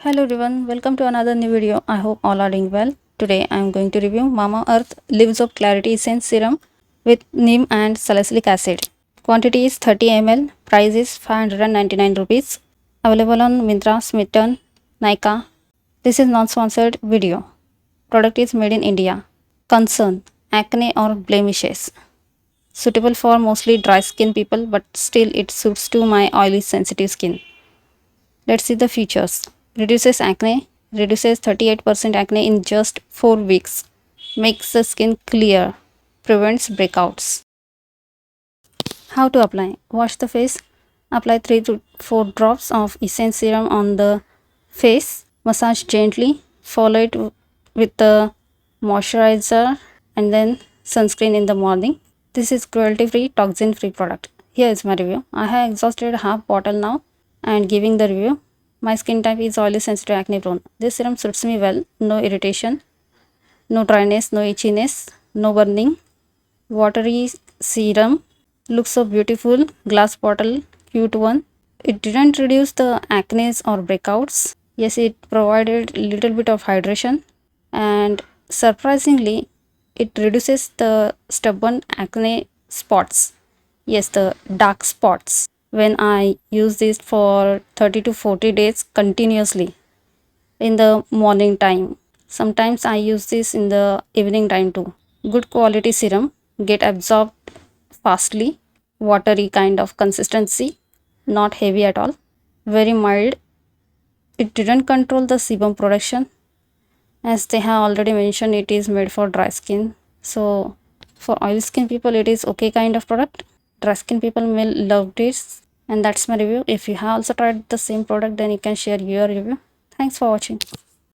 Hello everyone, welcome to another new video. I hope all are doing well. Today I am going to review Mamaearth Lives of Clarity Essence Serum with Neem and Salicylic Acid. Quantity is 30 ml, price is 599 rupees. Available on Myntra, Smitten, Nykaa. This is non-sponsored video. Product is made in India. Concern: acne or blemishes. Suitable for mostly dry skin people, but still it suits to my oily sensitive skin. Let's see the features. Reduces acne, reduces 38% acne in just 4 weeks, makes the skin clear, prevents breakouts. How to apply? Wash the face, apply 3 to 4 drops of essence serum on the face, massage gently, follow it with the moisturizer and then sunscreen in the morning. This is cruelty free, toxin free product. Here is my review. I have exhausted half bottle now and giving the review. My skin type is oily, sensitive, acne prone. This serum suits me well. No irritation, no dryness, no itchiness, no burning. Watery serum. Looks so beautiful. Glass bottle, cute one. It didn't reduce the acne or breakouts. Yes, it provided little bit of hydration, and surprisingly, it reduces the stubborn acne spots. Yes, the dark spots when I use this for 30 to 40 days continuously in the morning time. Sometimes I use this in the evening time too. Good quality serum, get absorbed fastly, watery kind of consistency, not heavy at all, very mild. It didn't control the sebum production, as they have already mentioned it is made for dry skin. So for oil skin people it is okay kind of product. Dry skin people may love this, and that's my review. If you have also tried the same product, then you can share your review. Thanks for watching.